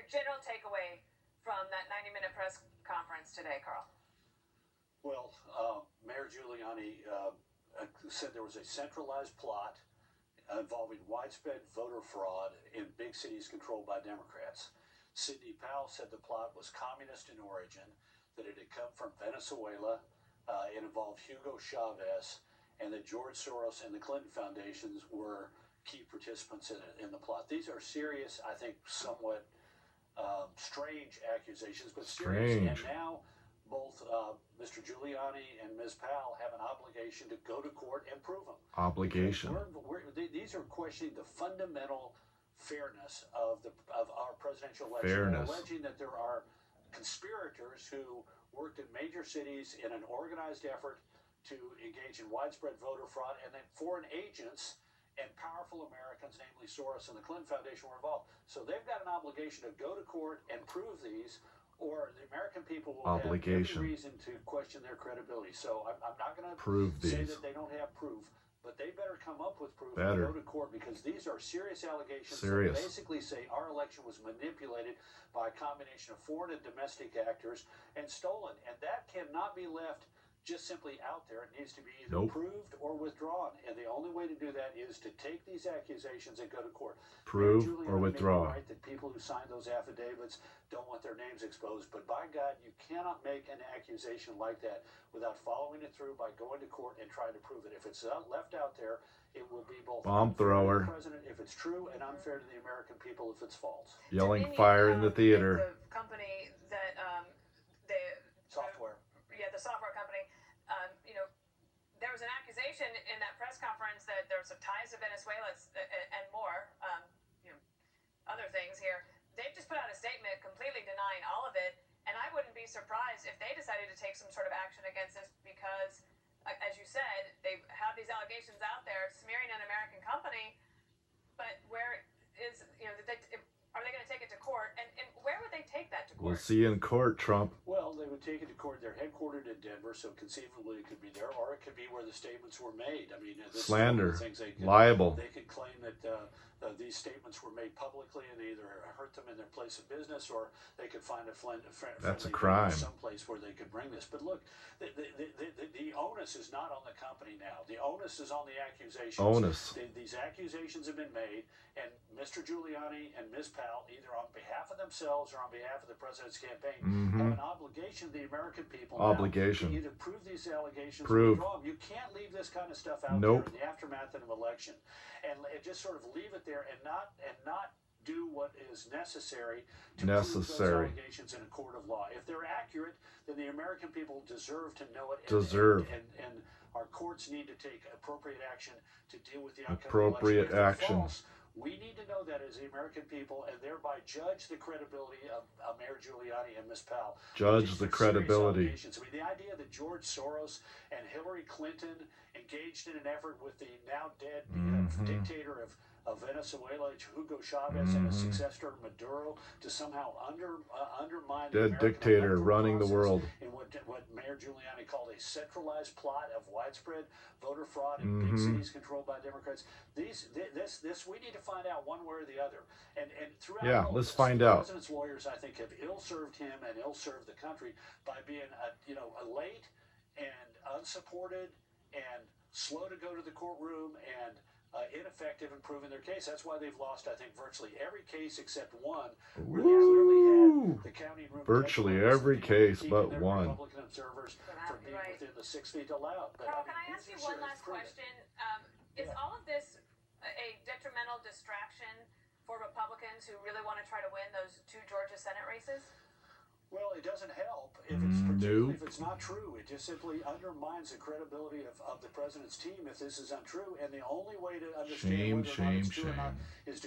general takeaway from that 90-minute press conference today, Karl? Well, Mayor Giuliani said there was a centralized plot involving widespread voter fraud in big cities controlled by Democrats. Sidney Powell said the plot was communist in origin, that it had come from Venezuela, it involved Hugo Chavez, and that George Soros and the Clinton foundations were key participants in the plot. These are serious, I think, somewhat strange accusations, but serious. And now both Mr. Giuliani and Ms. Powell have an obligation to go to court and prove them. Obligation. These are questioning the fundamental fairness of our presidential election, and alleging that there are conspirators who worked in major cities in an organized effort to engage in widespread voter fraud, and then foreign agents and powerful Americans, namely Soros and the Clinton Foundation, were involved. So they've got an obligation to go to court and prove these, or the American people will have every reason to question their credibility. So I'm not going to say that they don't have proof, but they better come up with proof and go to court, because these are serious allegations that basically say our election was manipulated by a combination of foreign and domestic actors and stolen. And that cannot be left just simply out there. It needs to be either proved or withdrawn. And the only way to do that is to take these accusations and go to court. Prove or withdraw. Right, that people who signed those affidavits don't want their names exposed. But by God, you cannot make an accusation like that without following it through by going to court and trying to prove it. If it's left out there, it will be both bomb thrower, to the president if it's true, and unfair to the American people if it's false. Yelling fire in the theater. The company that software. Yeah, the software company. There was an accusation in that press conference that there were some ties to Venezuela and more, other things here. They've just put out a statement completely denying all of it, and I wouldn't be surprised if they decided to take some sort of action against this, because, as you said, they have these allegations out there smearing an American company, but where is, are they going to take it to court, and where would they take that to court? We'll see you in court, Trump. Well, they would take it to court. They're headquartered in Denver, so conceivably it could be there, or it could be where the statements were made. I mean, this slander, is one of the things libel. They could claim that these statements were made publicly and either hurt them in their place of business, or they could find a that's a crime. Someplace where they could bring this. But look, the onus is not on the company now. The onus is on the accusations. These accusations have been made, and Mr. Giuliani and Ms. Powell, either on behalf of themselves or on behalf of the president's campaign, have an obligation to the American people now to either prove these allegations or withdraw them. You can't leave this kind of stuff out there in the aftermath of an election and just sort of leave it there and not do what is necessary to prove those allegations in a court of law. If they're accurate, then the American people deserve to know it. And our courts need to take appropriate action to deal with the outcome of the election. If they're false, we need to know that as the American people, and thereby judge the credibility of Mayor Giuliani and Ms. Powell. Judge the credibility. I mean, the idea that George Soros and Hillary Clinton engaged in an effort with the now dead dictator of Venezuela, Hugo Chavez, and his successor Maduro, to somehow undermine the American dictator running the world in what Mayor Giuliani called a centralized plot of widespread voter fraud in big cities controlled by Democrats. This we need to find out one way or the other. And throughout let's find out. The president's lawyers, I think, have ill-served him and ill-served the country by being late and unsupported and slow to go to the courtroom and ineffective in proving their case. That's why they've lost, I think, virtually every case except one, where they clearly had the counting room. Virtually every case but one. Republican observers from being within the 6 feet allowed. But, Carl, can I ask you one last question? Is all of this a detrimental distraction for Republicans who really want to try to win those 2 Georgia Senate races? Well, it doesn't help if it's not true. It just simply undermines the credibility of the president's team if this is untrue. And the only way to understand whether or not it's true or not is to